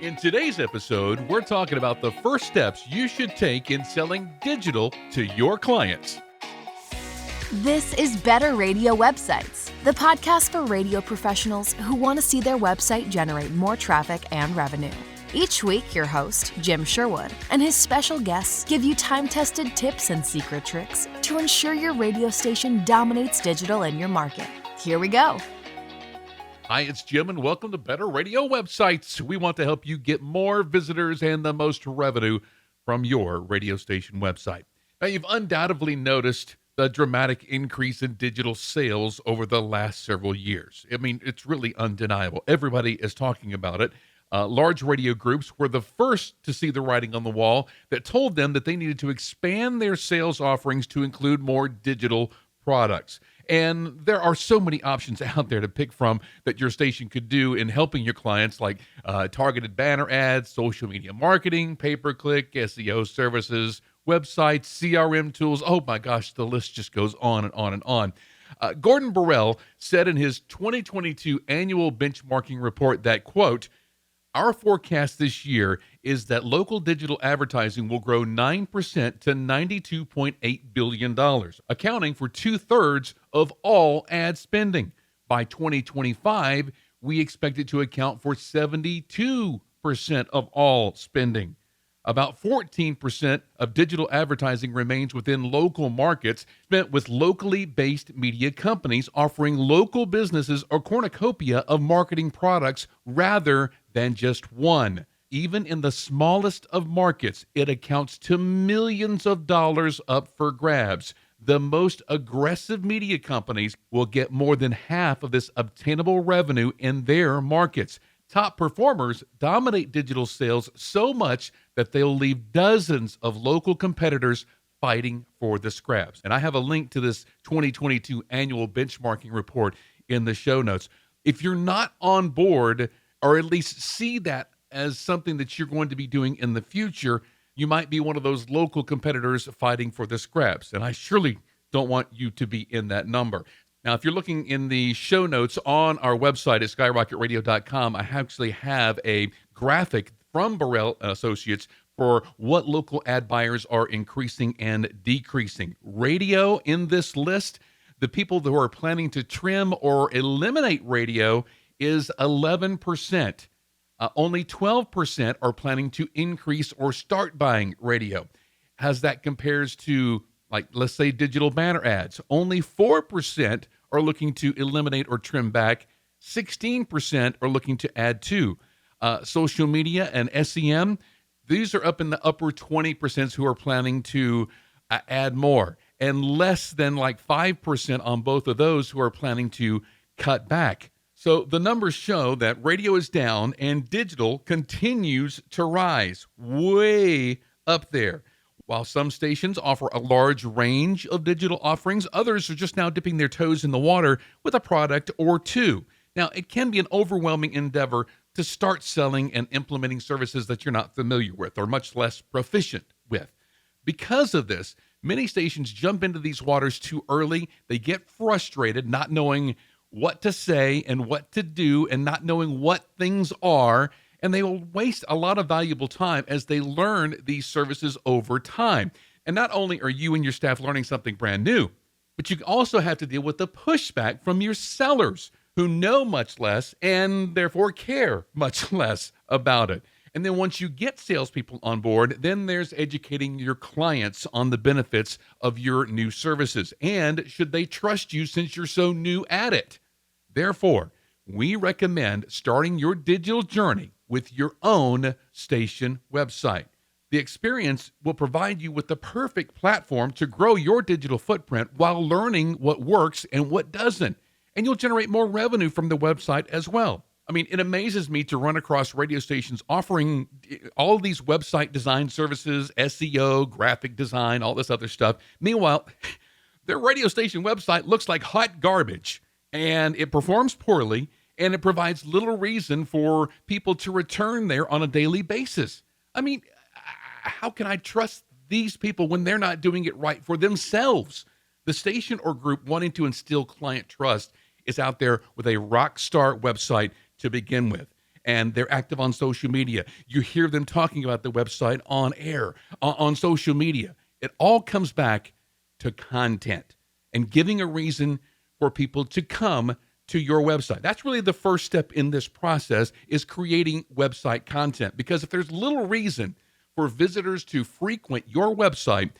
In today's episode, we're talking about the first steps you should take in selling digital to your clients. This is Better Radio Websites, the podcast for radio professionals who want to see their website generate more traffic and revenue. Each week, your host, Jim Sherwood, and his special guests give you time-tested tips and secret tricks to ensure your radio station dominates digital in your market. Here we go. Hi, it's Jim, and welcome to Better Radio Websites. We want to help you get more visitors and the most revenue from your radio station website. Now, you've undoubtedly noticed the dramatic increase in digital sales over the last several years. I mean, it's really undeniable. Everybody is talking about it. Large radio groups were the first to see the writing on the wall that told them that they needed to expand their sales offerings to include more digital products. And there are so many options out there to pick from that your station could do in helping your clients, like targeted banner ads, social media marketing, pay-per-click, SEO services, websites, CRM tools. Oh my gosh, the list just goes on and on and on. Gordon Borrell said in his 2022 annual benchmarking report that, quote, "Our forecast this year is that local digital advertising will grow 9% to $92.8 billion, accounting for 2/3 of all ad spending. By 2025, we expect it to account for 72% of all spending. About 14% of digital advertising remains within local markets, spent with locally based media companies offering local businesses a cornucopia of marketing products rather than just one. Even in the smallest of markets, it accounts to millions of dollars up for grabs. The most aggressive media companies will get more than half of this obtainable revenue in their markets. Top performers dominate digital sales so much that they'll leave dozens of local competitors fighting for the scraps." And I have a link to this 2022 annual benchmarking report in the show notes. If you're not on board, or at least see that as something that you're going to be doing in the future, you might be one of those local competitors fighting for the scraps. And I surely don't want you to be in that number. Now, if you're looking in the show notes on our website at skyrocketradio.com, I actually have a graphic from Borrell Associates for what local ad buyers are increasing and decreasing. Radio in this list, the people who are planning to trim or eliminate radio is 11%. Only 12% are planning to increase or start buying radio. As that compares to, like, let's say digital banner ads, only 4% are looking to eliminate or trim back. 16% are looking to add to. Social media and SEM, these are up in the upper 20% who are planning to add more, and less than like 5% on both of those who are planning to cut back. So the numbers show that radio is down and digital continues to rise, way up there. While some stations offer a large range of digital offerings, others are just now dipping their toes in the water with a product or two. Now, it can be an overwhelming endeavor to start selling and implementing services that you're not familiar with or much less proficient with. Because of this, many stations jump into these waters too early. They get frustrated not knowing what to say and what to do and not knowing what things are, and they will waste a lot of valuable time as they learn these services over time. And not only are you and your staff learning something brand new, but you also have to deal with the pushback from your sellers who know much less and therefore care much less about it. And then once you get salespeople on board, then there's educating your clients on the benefits of your new services and should they trust you since you're so new at it. Therefore, we recommend starting your digital journey with your own station website. The experience will provide you with the perfect platform to grow your digital footprint while learning what works and what doesn't. And you'll generate more revenue from the website as well. I mean, it amazes me to run across radio stations offering all of these website design services, SEO, graphic design, all this other stuff. Meanwhile, their radio station website looks like hot garbage, and it performs poorly, and it provides little reason for people to return there on a daily basis. I mean, how can I trust these people when they're not doing it right for themselves? The station or group wanting to instill client trust is out there with a rock star website to begin with. and they're active on social media. You hear them talking about the website on air, on social media. It all comes back to content and giving a reason for people to come to your website. That's really the first step in this process, is creating website content. Because if there's little reason for visitors to frequent your website,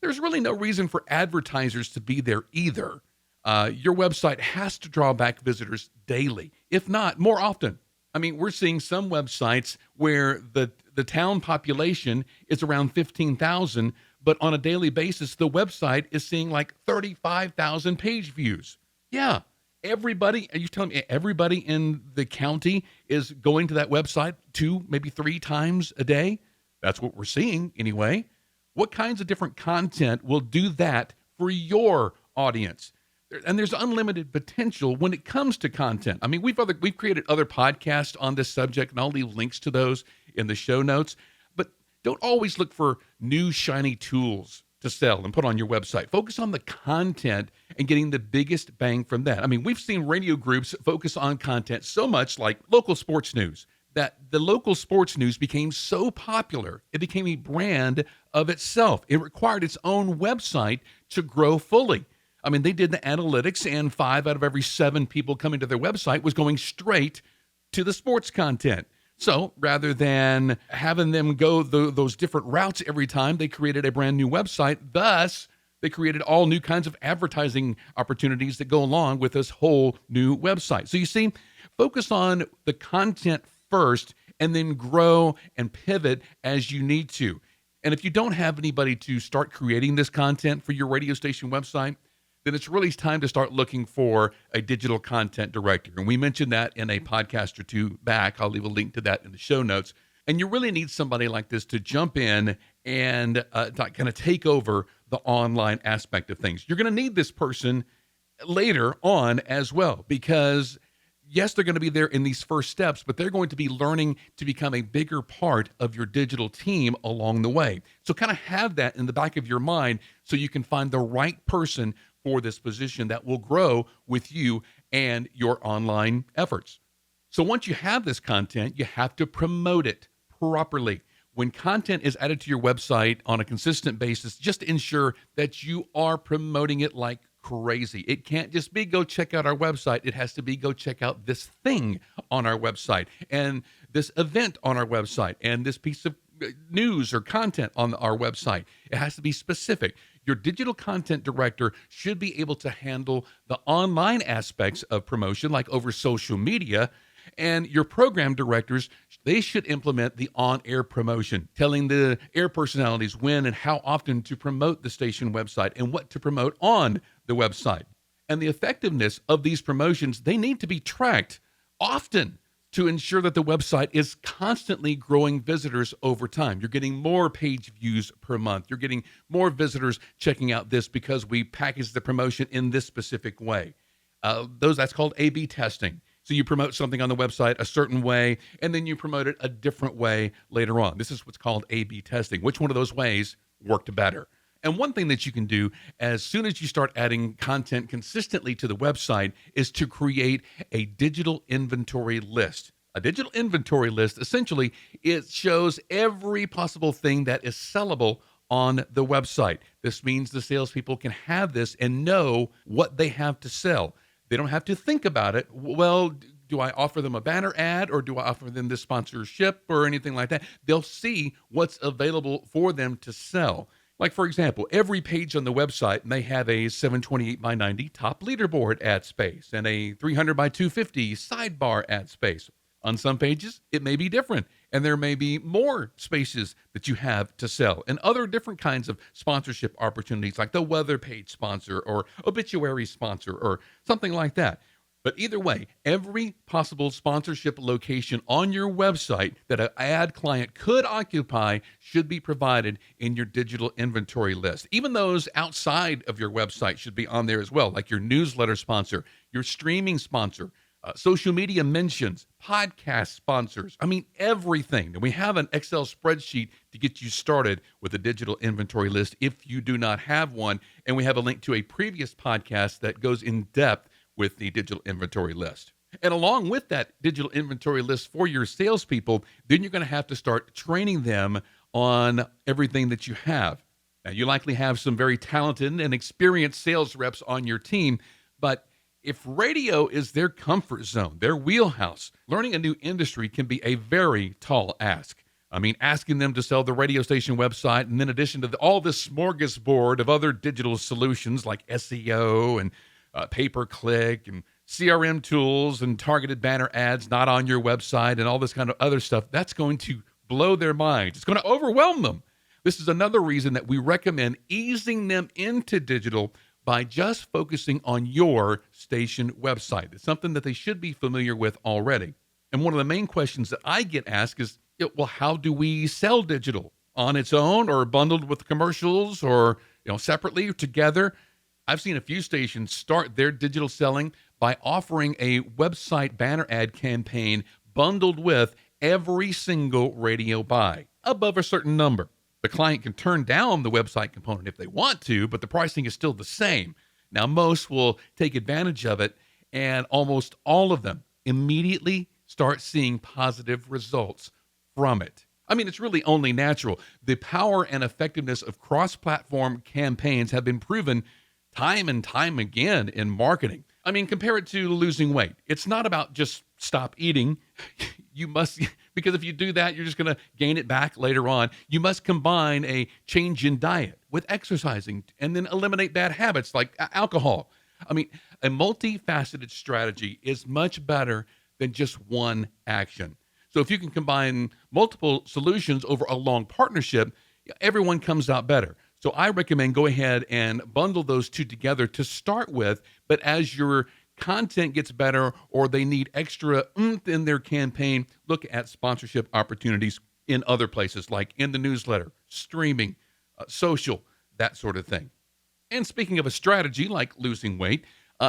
there's really no reason for advertisers to be there either. Your website has to draw back visitors daily, if not more often. I mean, we're seeing some websites where the town population is around 15,000, but on a daily basis, the website is seeing like 35,000 page views. Yeah, everybody, are you telling me everybody in the county is going to that website 2, maybe 3 times a day? That's what we're seeing anyway. What kinds of different content will do that for your audience? And there's unlimited potential when it comes to content. I mean, we've created other podcasts on this subject, and I'll leave links to those in the show notes. But don't always look for new shiny tools to sell and put on your website. Focus on the content and getting the biggest bang from that. I mean, we've seen radio groups focus on content so much, like local sports news, that the local sports news became so popular, it became a brand of itself. It required its own website to grow fully. I mean, they did the analytics, and 5 out of every 7 people coming to their website was going straight to the sports content. So rather than having them go those different routes every time, they created a brand new website. Thus, they created all new kinds of advertising opportunities that go along with this whole new website. So you see, focus on the content first and then grow and pivot as you need to. And if you don't have anybody to start creating this content for your radio station website, then it's really time to start looking for a digital content director. And we mentioned that in a podcast or 2 back. I'll leave a link to that in the show notes. And you really need somebody like this to jump in and kind of take over the online aspect of things. You're going to need this person later on as well, because yes, they're going to be there in these first steps, but they're going to be learning to become a bigger part of your digital team along the way. So kind of have that in the back of your mind so you can find the right person for this position that will grow with you and your online efforts. So once you have this content, you have to promote it properly. When content is added to your website on a consistent basis, just ensure that you are promoting it like crazy. It can't just be go check out our website. It has to be go check out this thing on our website and this event on our website and this piece of news or content on our website. It has to be specific. Your digital content director should be able to handle the online aspects of promotion, like over social media, and your program directors, they should implement the on-air promotion, telling the air personalities when and how often to promote the station website and what to promote on the website. And the effectiveness of these promotions, they need to be tracked often to ensure that the website is constantly growing visitors over time. You're getting more page views per month. You're getting more visitors checking out this because we package the promotion in this specific way. That's called A/B testing. So you promote something on the website a certain way, and then you promote it a different way later on. This is what's called A/B testing. Which one of those ways worked better? And one thing that you can do as soon as you start adding content consistently to the website is to create a digital inventory list. A digital inventory list, essentially, it shows every possible thing that is sellable on the website. This means the salespeople can have this and know what they have to sell. They don't have to think about it. Well, do I offer them a banner ad or do I offer them this sponsorship or anything like that? They'll see what's available for them to sell. Like, for example, every page on the website may have a 728 by 90 top leaderboard ad space and a 300 by 250 sidebar ad space. On some pages, it may be different, and there may be more spaces that you have to sell and other different kinds of sponsorship opportunities like the weather page sponsor or obituary sponsor or something like that. But either way, every possible sponsorship location on your website that an ad client could occupy should be provided in your digital inventory list. Even those outside of your website should be on there as well, like your newsletter sponsor, your streaming sponsor, social media mentions, podcast sponsors. I mean, everything. And we have an Excel spreadsheet to get you started with a digital inventory list if you do not have one. And we have a link to a previous podcast that goes in depth with the digital inventory list. And along with that digital inventory list for your salespeople, then you're going to have to start training them on everything that you have. Now, you likely have some very talented and experienced sales reps on your team, but if radio is their comfort zone, their wheelhouse, learning a new industry can be a very tall ask. I mean, asking them to sell the radio station website, and in addition to all this smorgasbord of other digital solutions like SEO and pay-per-click and CRM tools and targeted banner ads not on your website and all this kind of other stuff, that's going to blow their minds. It's going to overwhelm them. This is another reason that we recommend easing them into digital by just focusing on your station website. It's something that they should be familiar with already. And one of the main questions that I get asked is, well, how do we sell digital? On its own or bundled with commercials or separately or together? I've seen a few stations start their digital selling by offering a website banner ad campaign bundled with every single radio buy above a certain number. The client can turn down the website component if they want to, but the pricing is still the same. Now, most will take advantage of it, and almost all of them immediately start seeing positive results from it. I mean, it's really only natural. The power and effectiveness of cross-platform campaigns have been proven time and time again in marketing. I mean, compare it to losing weight. It's not about just stop eating. You must, because if you do that, you're just going to gain it back later on. You must combine a change in diet with exercising and then eliminate bad habits like alcohol. I mean, a multifaceted strategy is much better than just one action. So if you can combine multiple solutions over a long partnership, everyone comes out better. So I recommend go ahead and bundle those two together to start with, but as your content gets better or they need extra oomph in their campaign, look at sponsorship opportunities in other places like in the newsletter, streaming, social, that sort of thing. And speaking of a strategy like losing weight,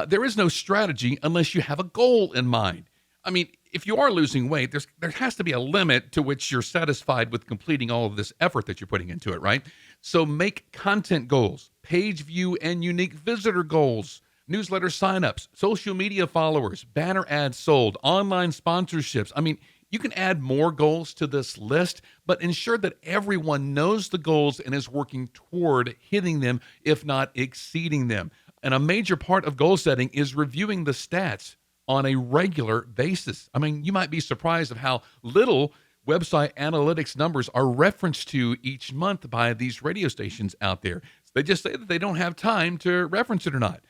there is no strategy unless you have a goal in mind. I mean, if you are losing weight, there has to be a limit to which you're satisfied with completing all of this effort that you're putting into it, right? So make content goals, page view and unique visitor goals, newsletter signups, social media followers, banner ads sold, online sponsorships. I mean, you can add more goals to this list, but ensure that everyone knows the goals and is working toward hitting them, if not exceeding them. And a major part of goal setting is reviewing the stats on a regular basis. I mean, you might be surprised of how little website analytics numbers are referenced to each month by these radio stations out there. They just say that they don't have time to reference it or not.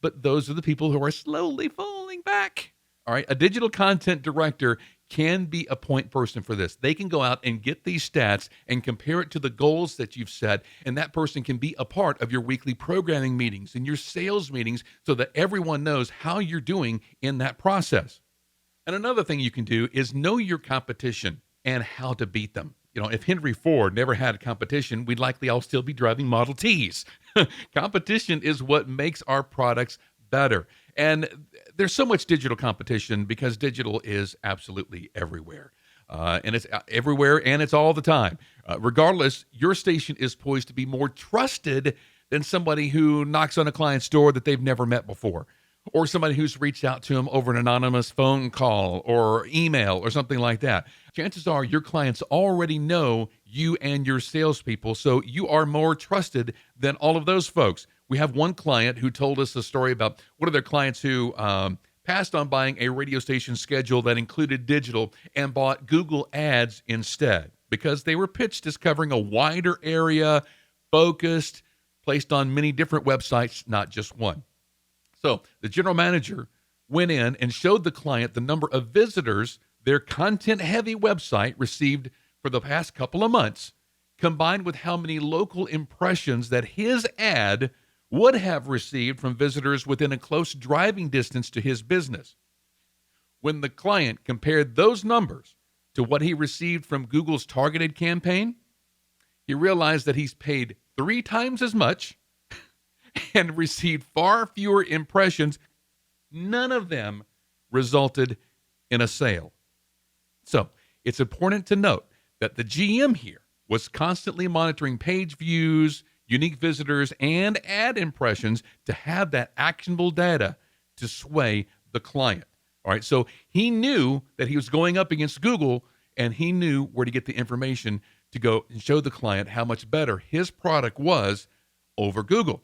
But those are the people who are slowly falling back. All right. A digital content director can be a point person for this. They can go out and get these stats and compare it to the goals that you've set. And that person can be a part of your weekly programming meetings and your sales meetings so that everyone knows how you're doing in that process. And another thing you can do is know your competition and how to beat them. If Henry Ford never had a competition, we'd likely all still be driving Model Ts. Competition is what makes our products better. And there's so much digital competition because digital is absolutely everywhere. And it's everywhere and it's all the time. Regardless, your station is poised to be more trusted than somebody who knocks on a client's door that they've never met before, or somebody who's reached out to them over an anonymous phone call or email or something like that. Chances are your clients already know you and your salespeople, so you are more trusted than all of those folks. We have one client who told us a story about one of their clients who passed on buying a radio station schedule that included digital and bought Google Ads instead because they were pitched as covering a wider area, focused, placed on many different websites, not just one. So the general manager went in and showed the client the number of visitors their content-heavy website received for the past couple of months, combined with how many local impressions that his ad would have received from visitors within a close driving distance to his business. When the client compared those numbers to what he received from Google's targeted campaign, he realized that he's paid 3 times as much and received far fewer impressions. None of them resulted in a sale. So it's important to note that the GM here was constantly monitoring page views, unique visitors, and ad impressions to have that actionable data to sway the client. All right. So he knew that he was going up against Google, and he knew where to get the information to go and show the client how much better his product was over Google.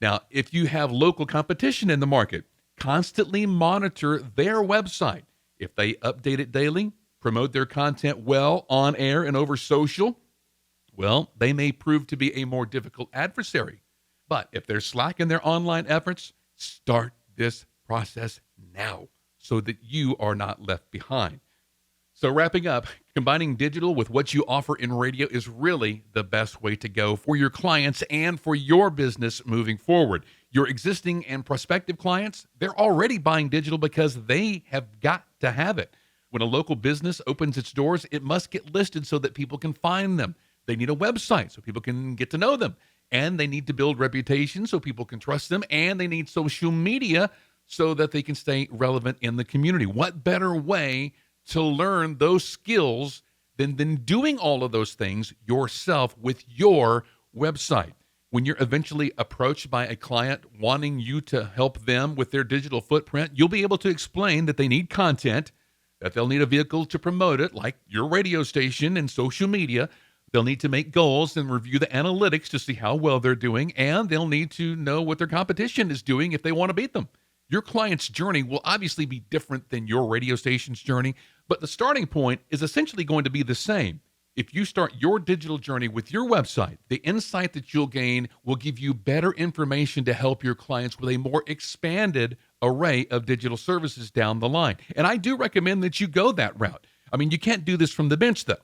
Now, if you have local competition in the market, constantly monitor their website. If they update it daily, promote their content well on air and over social, well, they may prove to be a more difficult adversary. But if they're slack in their online efforts, start this process now so that you are not left behind. So wrapping up, combining digital with what you offer in radio is really the best way to go for your clients and for your business moving forward. Your existing and prospective clients, they're already buying digital because they have got to have it. When a local business opens its doors, it must get listed so that people can find them. They need a website so people can get to know them. And they need to build reputation so people can trust them. And they need social media so that they can stay relevant in the community. What better way to learn those skills than doing all of those things yourself with your website? When you're eventually approached by a client wanting you to help them with their digital footprint, you'll be able to explain that they need content, that they'll need a vehicle to promote it, like your radio station and social media. They'll need to make goals and review the analytics to see how well they're doing, and they'll need to know what their competition is doing if they want to beat them. Your client's journey will obviously be different than your radio station's journey, but the starting point is essentially going to be the same. If you start your digital journey with your website, the insight that you'll gain will give you better information to help your clients with a more expanded array of digital services down the line. And I do recommend that you go that route. I mean, you can't do this from the bench, though.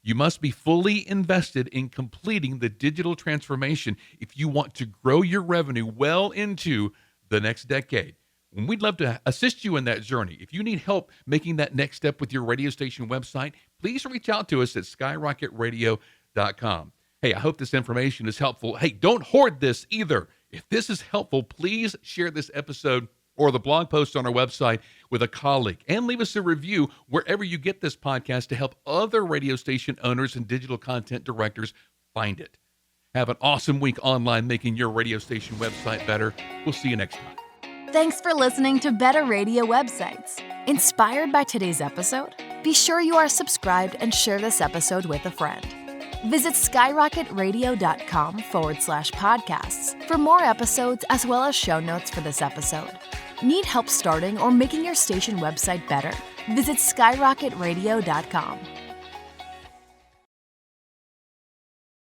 You must be fully invested in completing the digital transformation if you want to grow your revenue well into the next decade. And we'd love to assist you in that journey. If you need help making that next step with your radio station website, please reach out to us at skyrocketradio.com. Hey, I hope this information is helpful. Hey, don't hoard this either. If this is helpful, please share this episode or the blog post on our website with a colleague, and leave us a review wherever you get this podcast to help other radio station owners and digital content directors find it. Have an awesome week online making your radio station website better. We'll see you next time. Thanks for listening to Better Radio Websites. Inspired by today's episode? Be sure you are subscribed and share this episode with a friend. Visit skyrocketradio.com/podcasts for more episodes as well as show notes for this episode. Need help starting or making your station website better? Visit skyrocketradio.com.